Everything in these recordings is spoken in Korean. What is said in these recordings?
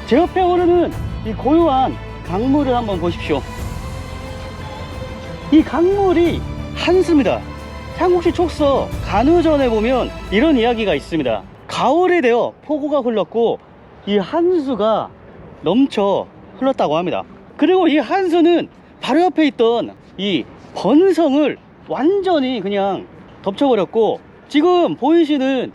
제 옆에 오르는 이 고요한 강물을 한번 보십시오. 이 강물이 한수입니다. 삼국시 촉서 간우전에 보면 이런 이야기가 있습니다. 가을이 되어 폭우가 흘렀고 이 한수가 넘쳐 흘렀다고 합니다. 그리고 이 한수는 바로 옆에 있던 이 번성을 완전히 그냥 덮쳐버렸고, 지금 보이시는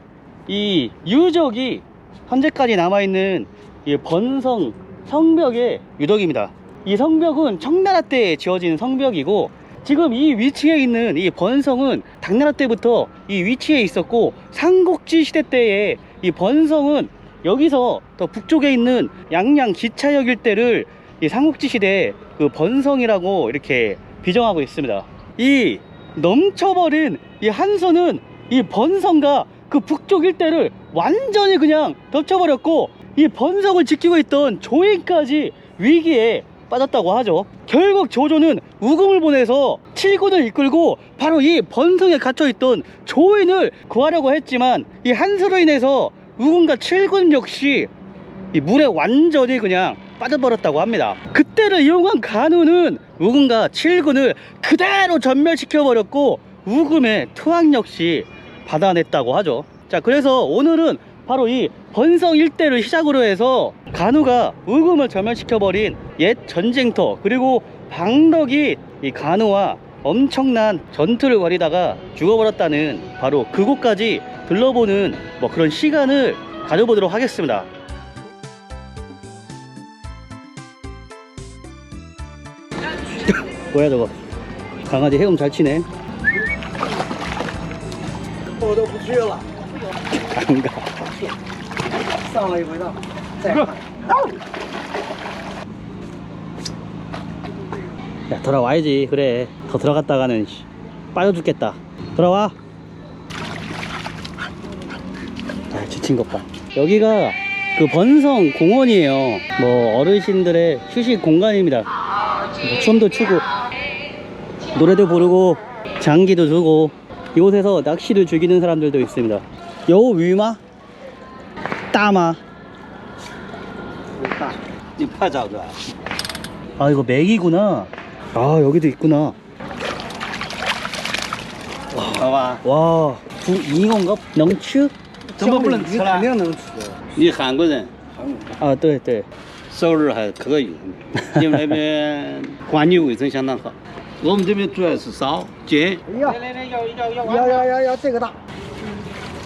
이 유적이 현재까지 남아있는 이 번성 성벽의 유적입니다. 이 성벽은 청나라 때 지어진 성벽이고, 지금 이 위치에 있는 이 번성은 당나라 때부터 이 위치에 있었고, 삼국지 시대 때의 이 번성은 여기서 더 북쪽에 있는 양양 기차역 일대를 이 삼국지 시대 그 번성이라고 이렇게 비정하고 있습니다. 이 넘쳐버린 이 한수는 이 번성과 그 북쪽 일대를 완전히 그냥 덮쳐버렸고, 이 번성을 지키고 있던 조인까지 위기에 빠졌다고 하죠. 결국 조조는 우금을 보내서 칠군을 이끌고 바로 이 번성에 갇혀있던 조인을 구하려고 했지만, 이 한수로 인해서 우금과 칠군 역시 이 물에 완전히 그냥 빠져버렸다고 합니다. 그때를 이용한 간우는 우금과 칠군을 그대로 전멸시켜버렸고, 우금의 투항 역시 받아냈다고 하죠. 자, 그래서 오늘은 바로 이 번성 일대를 시작으로 해서 간우가 우금을 전멸시켜버린 옛 전쟁터, 그리고 방덕이 이 간우와 엄청난 전투를 벌이다가 죽어버렸다는 바로 그곳까지 들러보는 그런 시간을 가져보도록 하겠습니다. 뭐야 저거? 강아지 헤엄 잘 치네. 我都不去了， 안 가. 上了一回当，再看。 야, 돌아와야지. 그래, 더 들어갔다가는 빠져 죽겠다. 돌아와. 아, 지친 것 봐. 여기가 그 번성 공원이에요. 어르신들의 휴식 공간입니다. 춤도 추고 노래도 부르고 장기도 두고, 이곳에서 낚시를 즐기는 사람들도 있습니다. 여우 위마? 따마? 大，你拍照着？ 아, 이거 맥이구나. 아, 여기도 있구나. 好吧？ 와, 잉어인가? 넝추? 怎么不能吃了？肯定能吃。你韩国人，啊，对对。收入还可以，因为那边环境卫生相当好。我们这边主要是烧煎。哎呀，要这个大。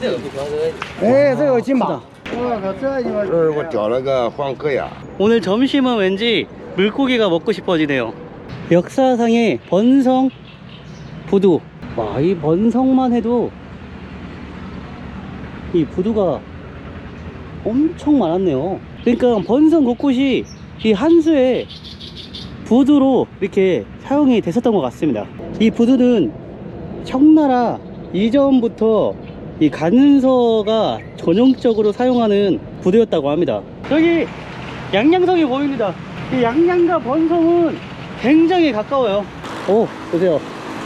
这个不挑这个。哎，这有金크다. 吧？我靠，这就我找了个黄壳呀。 오늘 점심은 왠지 물고기가 먹고 싶어지네요. 역사상의 번성 부두. 와, 이 번성만 해도 이 부두가 엄청 많았네요. 그러니까 번성 곳곳이 이 한수의 부두로 이렇게 사용이 됐었던 것 같습니다. 이 부두는 청나라 이전부터 이 간서가 전형적으로 사용하는 부두였다고 합니다. 저기 양양성이 보입니다. 이 양양과 번성은 굉장히 가까워요. 오, 보세요.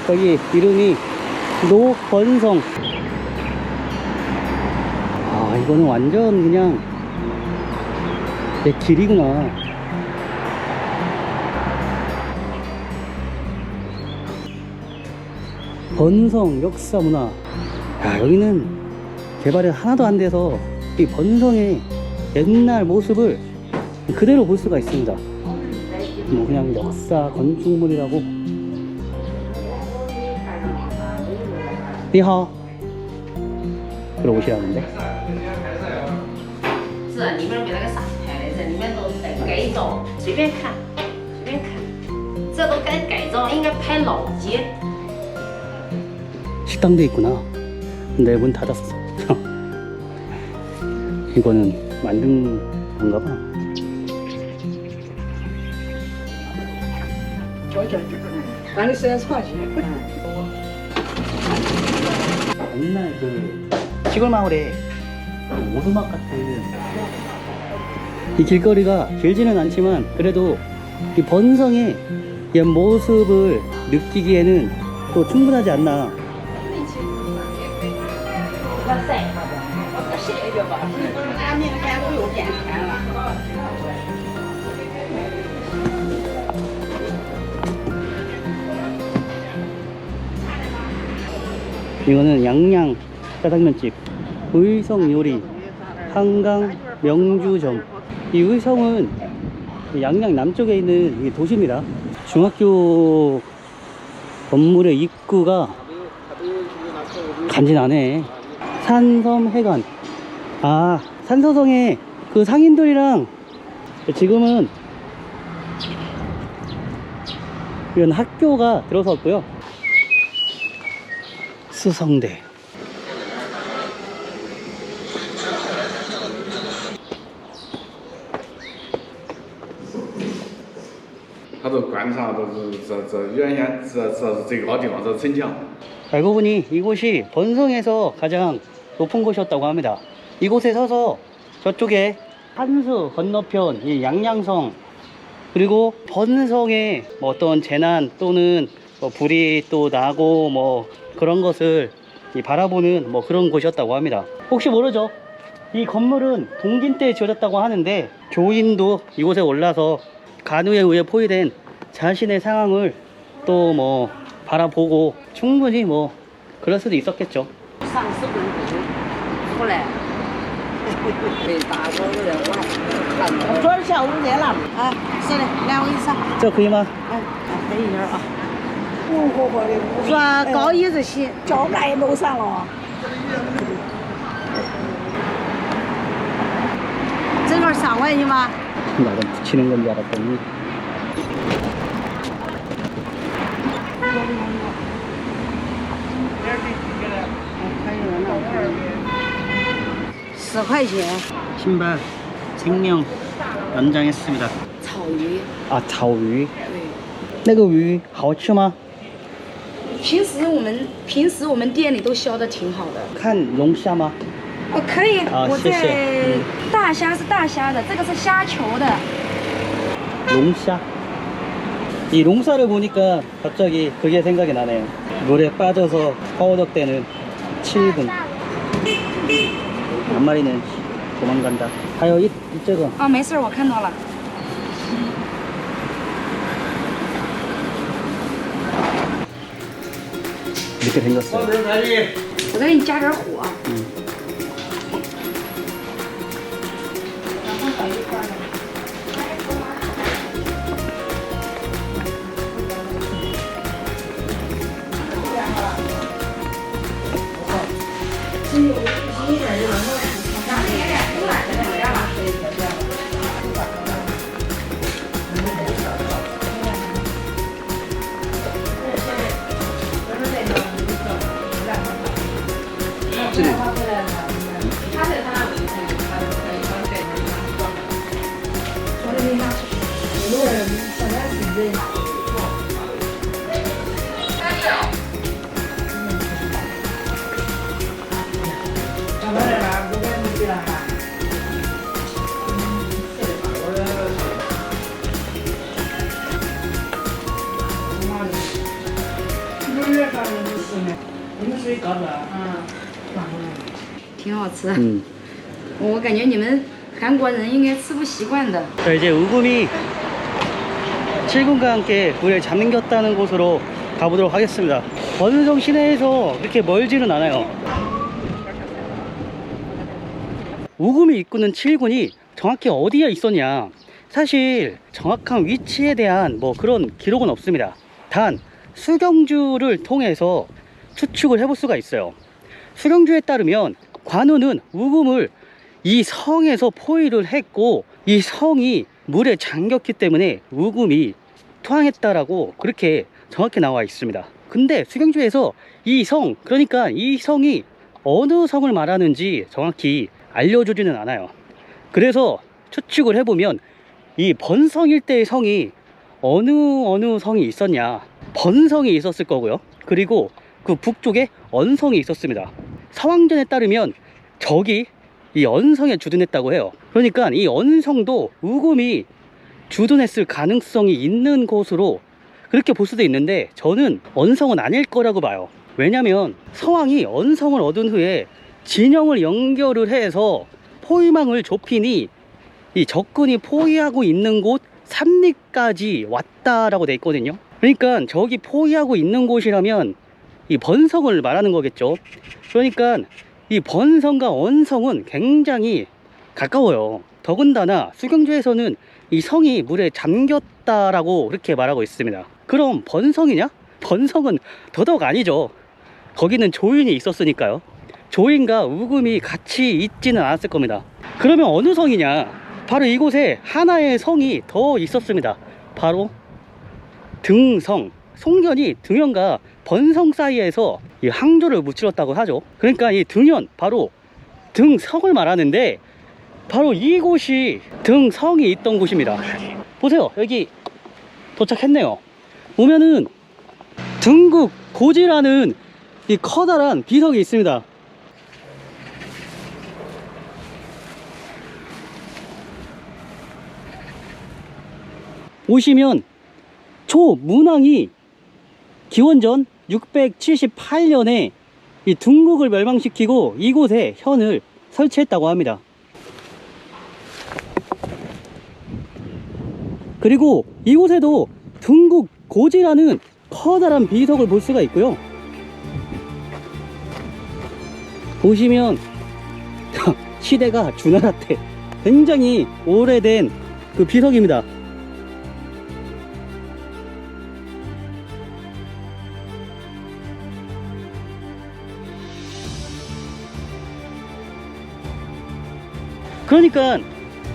여기 이름이 노번성. 아, 이거는 완전 그냥 내 길이구나. 번성 역사 문화. 야, 여기는 개발이 하나도 안 돼서 이 번성의 옛날 모습을 그대로 볼 수가 있습니다. 그냥 역사 건축물이라고. 니하오. 들어오시라는데. 是里面没那个啥牌的，这里面都在改造，随便看，随便看，这都该改造，应该拍老街。 식당도 있구나. 근데 문 닫았어. 이거는 만든 건가 봐.俺的时间长些。 옛날 그 시골 마을에 오두막 같은 이 길거리가 길지는 않지만 그래도 이 번성의 옛 모습을 느끼기에는 또 충분하지 않나. 要晒它的，我晒一个吧。俺那个干都有点甜了。 이거는 양양 짜장면집 의성 요리 한강 명주점. 이 의성은 양양 남쪽에 있는 이 도시입니다. 중학교 건물의 입구가 간지나네. 산섬해관. 아, 산서성에 그 상인들이랑 지금은 이건 학교가 들어섰고요. 수성대.它都观察都是原先这最高地方是城墙。 알고 보니 이곳이 번성에서 가장 높은 곳이었다고 합니다. 이곳에 서서 저쪽에 한수 건너편 이 양양성, 그리고 번성에 뭐 어떤 재난 또는 뭐 불이 또 나고 뭐 그런 것을 바라보는 뭐 그런 곳이었다고 합니다. 혹시 모르죠? 이 건물은 동진 때 지어졌다고 하는데 교인도 이곳에 올라서 간우에 의해 포위된 자신의 상황을 또 뭐 바라보고 충분히 뭐 그럴 수도 있었겠죠. 上市公出来，被打着了，我昨儿下午来了，啊，是的，来我给你上， 저 그이마 哎，等一下啊，红火火的，说高一这些，脚盖楼上了。这个3块钱吗？ 나는 붙이는 건 줄 알았더니10块钱， 신발 생명 연장했습니다. 草鱼， 아, 草鱼对。那个鱼好吃吗？平时我们店里都销的挺好的。看龙虾吗？可以，我谢谢在大虾是大虾的，这个是虾球的。 롱샤. 이 롱샤를 보니까 갑자기 그게 생각이 나네요. 물에 빠져서 허우적대는 7분. 한 마리는 도망간다. 하여 이쪽은 啊，没事，我看到了。 이렇게 생겼어요. 我再给你加点火。 挺好吃。 我感觉你们韩国人应该吃不习惯的。 자, 이제 우금이 7군과 함께 우리를 잠겼다는 곳으로 가보도록 하겠습니다. 번성 시내에서 그렇게 멀지는 않아요. 우금이 이끄는 7군이 정확히 어디에 있었냐, 사실 정확한 위치에 대한 뭐 그런 기록은 없습니다. 단 수경주를 통해서 추측을 해볼 수가 있어요. 수경주에 따르면 관우는 우금을 이 성에서 포위를 했고 이 성이 물에 잠겼기 때문에 우금이 토항했다라고 그렇게 정확히 나와 있습니다. 근데 수경주에서 이 성, 그러니까 이 성이 어느 성을 말하는지 정확히 알려주지는 않아요. 그래서 추측을 해보면 이 번성 일대의 성이 어느 성이 있었냐, 번성이 있었을 거고요. 그리고 그 북쪽에 언성이 있었습니다. 서왕전에 따르면 적이 이 언성에 주둔했다고 해요. 그러니까 이 언성도 우금이 주둔했을 가능성이 있는 곳으로 그렇게 볼 수도 있는데, 저는 언성은 아닐 거라고 봐요. 왜냐면 서왕이 언성을 얻은 후에 진영을 연결을 해서 포위망을 좁히니 이 적군이 포위하고 있는 곳 삼리까지 왔다라고 돼 있거든요. 그러니까 저기 포위하고 있는 곳이라면 이 번성을 말하는 거겠죠. 그러니까 이 번성과 원성은 굉장히 가까워요. 더군다나 수경주에서는 이 성이 물에 잠겼다라고 그렇게 말하고 있습니다. 그럼 번성이냐? 번성은 더더욱 아니죠. 거기는 조인이 있었으니까요. 조인과 우금이 같이 있지는 않았을 겁니다. 그러면 어느 성이냐? 바로 이곳에 하나의 성이 더 있었습니다. 바로 등성. 송견이 등현과 번성 사이에서 이 항조를 무찔렀다고 하죠. 그러니까 이 등현, 바로 등성을 말하는데 바로 이곳이 등성이 있던 곳입니다. 보세요, 여기 도착했네요. 보면은 등국 고지라는 이 커다란 비석이 있습니다. 보시면 초문왕이 기원전 678년에 이 등국을 멸망시키고 이곳에 현을 설치했다고 합니다. 그리고 이곳에도 등국 고지라는 커다란 비석을 볼 수가 있고요. 보시면 시대가 주나라 때 굉장히 오래된 그 비석입니다. 그러니까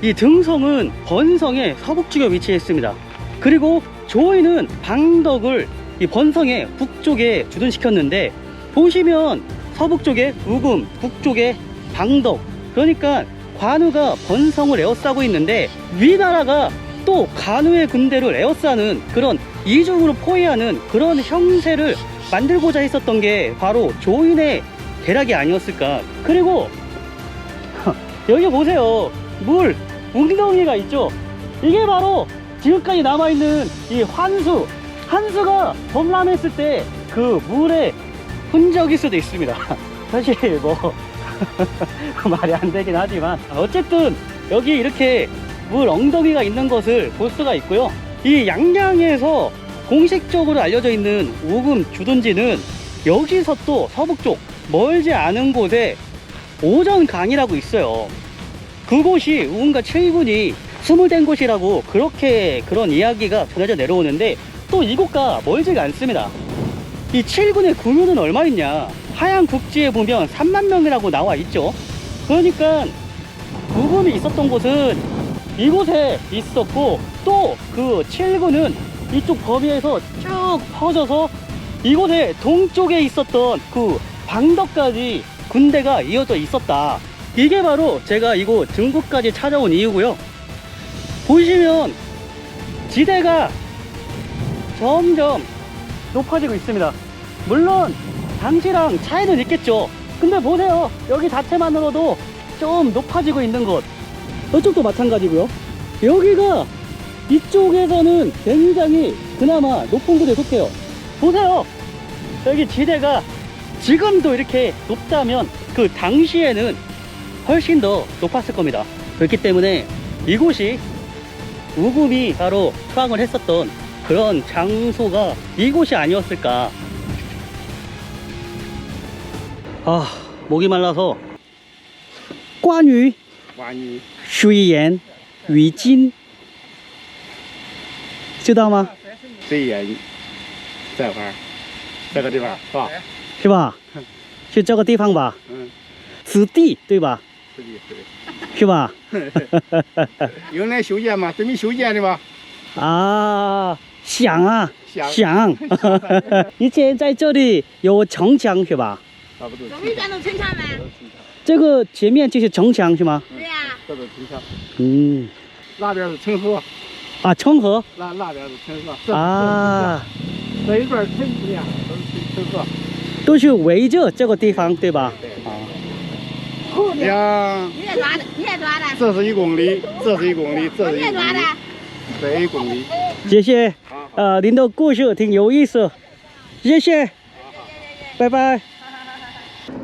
이 등성은 번성의 서북쪽에 위치해 있습니다. 그리고 조인은 방덕을 이 번성의 북쪽에 주둔시켰는데, 보시면 서북쪽에 우금, 북쪽에 방덕. 그러니까 관우가 번성을 에워싸고 있는데 위나라가 또 관우의 군대를 에워싸는 그런 이중으로 포위하는 그런 형세를 만들고자 했었던 게 바로 조인의 계략이 아니었을까. 그리고 여기 보세요, 물 웅덩이가 있죠. 이게 바로 지금까지 남아있는 이 환수. 한수가 범람했을 때 그 물의 흔적일 수도 있습니다. 사실 뭐 말이 안 되긴 하지만 어쨌든 여기 이렇게 물 엉덩이가 있는 것을 볼 수가 있고요. 이 양양에서 공식적으로 알려져 있는 우금 주둔지는 여기서 또 서북쪽 멀지 않은 곳에 오전강이라고 있어요. 그곳이 우금과 7군이 스물된 곳이라고 그런 이야기가 전해져 내려오는데, 또 이곳과 멀지가 않습니다. 이 7군의 구면은 얼마 있냐? 하양 국지에 보면 3만 명이라고 나와 있죠. 그러니까 우금이 있었던 곳은 이곳에 있었고, 또 그 7군은 이쪽 범위에서 쭉 퍼져서 이곳에 동쪽에 있었던 그 방덕까지 군대가 이어져 있었다. 이게 바로 제가 이곳 등국까지 찾아온 이유고요. 보시면 지대가 점점 높아지고 있습니다. 물론 당시랑 차이는 있겠죠. 근데 보세요, 여기 자체만으로도 좀 높아지고 있는 것, 이쪽도 마찬가지고요. 여기가 이쪽에서는 굉장히 그나마 높은 곳에 속해요. 보세요, 여기 지대가 지금도 이렇게 높다면 그 당시에는 훨씬 더 높았을 겁니다. 그렇기 때문에 이곳이 우금이 바로 투항을 했었던 그런 장소가 이곳이 아니었을까. 아, 목이 말라서. 关于水岩鱼金知道吗？水岩这块儿，这个地方是吧？是吧？是这个地方吧？嗯，此地对吧？是的，是的。是吧？用来修建嘛，准备修建的吧？啊，想啊，想想。以前在这里有城墙是吧？差不多。这边都城墙吗？这个前面就是城墙是吗？对呀。这都城墙。嗯。那边是城河。啊，城河。那边是城河。啊。这一段城里面都是城河。都是围着这个地方对吧？啊。两。你来抓的，你来抓的。这是1公里，这是1公里，这是1公你来抓的里，。这1公里。谢谢。您的故事挺有意思。谢谢。拜拜。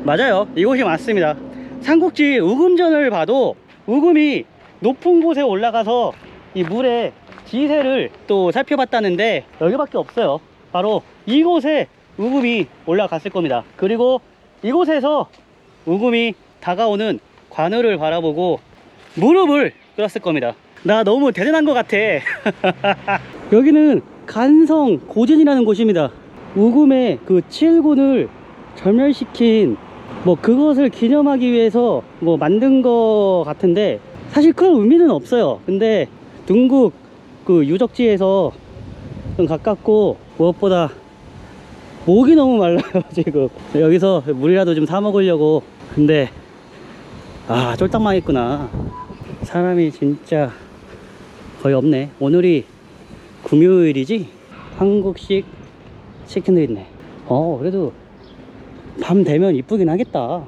맞아요, 이곳이 맞습니다. 삼국지 우금전을 봐도 우금이 높은 곳에 올라가서 이 물의 지세를 또 살펴봤다는데 여기밖에 없어요. 바로 이곳에 우금이 올라갔을 겁니다. 그리고 이곳에서 우금이 다가오는 관우를 바라보고 무릎을 꿇었을 겁니다. 나 너무 대단한 것 같아. 여기는 간성 고진이라는 곳입니다. 우금의 그 7군을 절멸시킨 뭐 그것을 기념하기 위해서 뭐 만든 것 같은데 사실 그런 의미는 없어요. 근데 중국 그 유적지에서 좀 가깝고 무엇보다 목이 너무 말라요 지금. 여기서 물이라도 좀 사 먹으려고. 근데 아 쫄딱 망했구나. 사람이 진짜 거의 없네. 오늘이 금요일이지? 한국식 치킨도 있네. 그래도 밤 되면 이쁘긴 하겠다.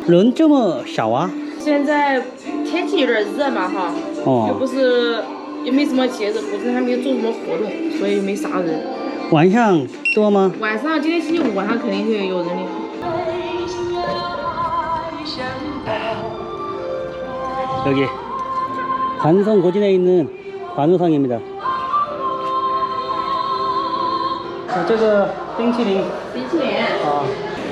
人这么少啊？现在天气有点热嘛哈，又不是也没什么节日，古镇还没有做什么活动，所以没啥人。晚上多吗？晚上今天星期五晚上肯定会有人的。 여기 간성 고진에 있는 관우상입니다. 자, 这个冰淇淋.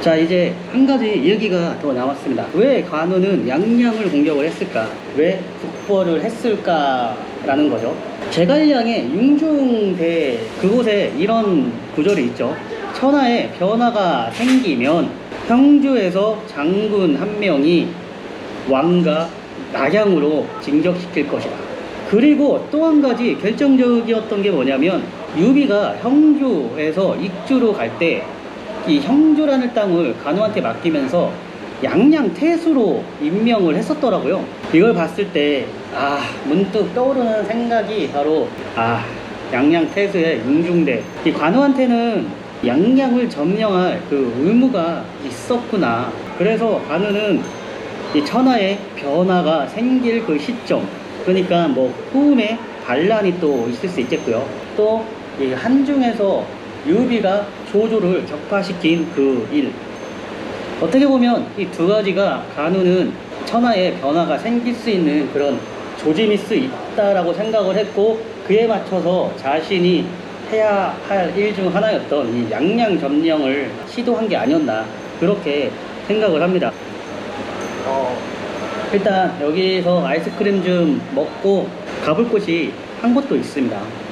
자, 이제 한 가지 얘기가 더 나왔습니다. 왜 관우는 양양을 공격을 했을까? 왜 북벌을 했을까라는 거죠. 제갈량의 융중대 그곳에 이런 구절이 있죠. 천하에 변화가 생기면 형주에서 장군 한 명이 왕가 낙양으로 징적시킬 것이다. 그리고 또 한 가지 결정적이었던 게 뭐냐면 유비가 형주에서 익주로 갈 때 이 형주라는 땅을 관우한테 맡기면서 양양 태수로 임명을 했었더라고요. 이걸 봤을 때 문득 떠오르는 생각이 바로 양양 태수의 융중대. 이 관우한테는 양양을 점령할 그 의무가 있었구나. 그래서 관우는 이 천하에 변화가 생길 그 시점, 그러니까 뭐 후음에 반란이 또 있을 수 있겠고요. 또 이 한중에서 유비가 조조를 격파시킨 그 일, 어떻게 보면 이 두 가지가 관우는 천하에 변화가 생길 수 있는 그런 조짐일 수 있다라고 생각을 했고, 그에 맞춰서 자신이 해야 할 일 중 하나였던 이 양양 점령을 시도한 게 아니었나, 그렇게 생각을 합니다. 일단 여기서 아이스크림 좀 먹고 가볼 곳이 한 곳도 있습니다.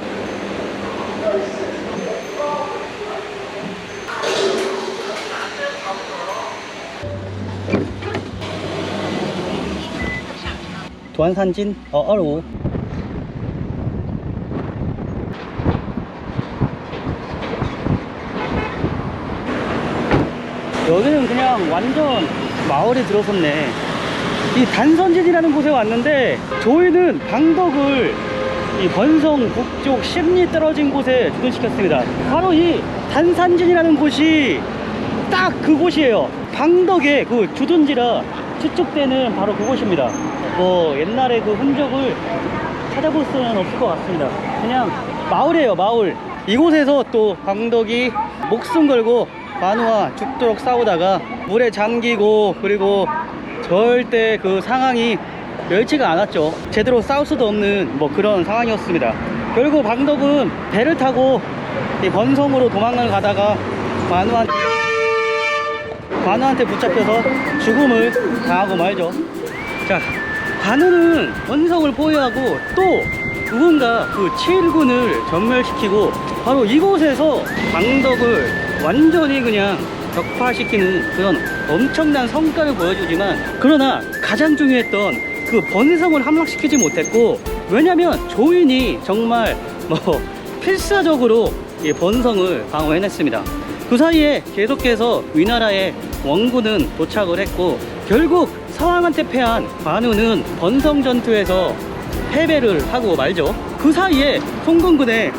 두안산진 25. 여기는 그냥 완전 마을에 들어섰네. 이 단선진이라는 곳에 왔는데 저희는 방덕을 이 번성 북쪽 10리 떨어진 곳에 주둔시켰습니다. 바로 이 단산진이라는 곳이 딱 그곳이에요. 방덕의 그 주둔지라 추측되는 바로 그곳입니다. 뭐 옛날에 그 흔적을 찾아볼 수는 없을 것 같습니다. 그냥 마을이에요, 마을. 이곳에서 또 방덕이 목숨 걸고 관우와 죽도록 싸우다가 물에 잠기고, 그리고 절대 그 상황이 멸치가 않았죠. 제대로 싸울 수도 없는 뭐 그런 상황이었습니다. 결국 방덕은 배를 타고 이 번성으로 도망을 가다가 관우한테 붙잡혀서 죽음을 당하고 말죠. 자, 관우는 번성을 포위하고 또 누군가 그 7군을 전멸시키고 바로 이곳에서 방덕을 완전히 그냥 격파시키는 그런 엄청난 성과를 보여주지만, 그러나 가장 중요했던 그 번성을 함락시키지 못했고, 왜냐면 조인이 정말 뭐 필사적으로 이 번성을 방어해냈습니다. 그 사이에 계속해서 위나라의 원군은 도착을 했고, 결국 서왕한테 패한 관우는 번성 전투에서 패배를 하고 말죠. 그 사이에 송군군의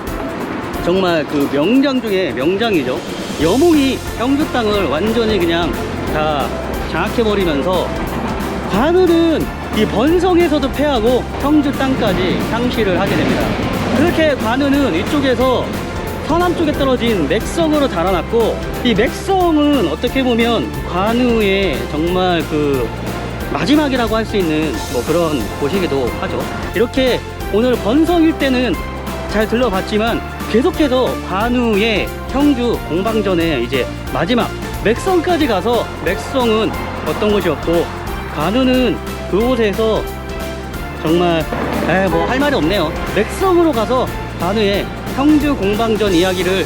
정말 그 명장 중에 명장이죠. 여몽이 형주 땅을 완전히 그냥 다 장악해버리면서 관우는 이 번성에서도 패하고 형주 땅까지 상실을 하게 됩니다. 그렇게 관우는 이쪽에서 서남 쪽에 떨어진 맥성으로 달아났고, 이 맥성은 어떻게 보면 관우의 정말 그 마지막이라고 할 수 있는 뭐 그런 곳이기도 하죠. 이렇게 오늘 건성일 때는 잘 들러봤지만 계속해서 관우의 형주 공방전에 이제 마지막 맥성까지 가서 맥성은 어떤 곳이었고 관우는 그곳에서 정말 뭐 할 말이 없네요. 맥성으로 가서 관우의 형주 공방전 이야기를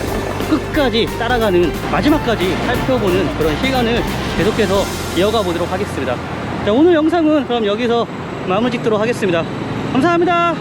끝까지 따라가는 마지막까지 살펴보는 그런 시간을 계속해서 이어가 보도록 하겠습니다. 자, 오늘 영상은 그럼 여기서 마무리 짓도록 하겠습니다. 감사합니다.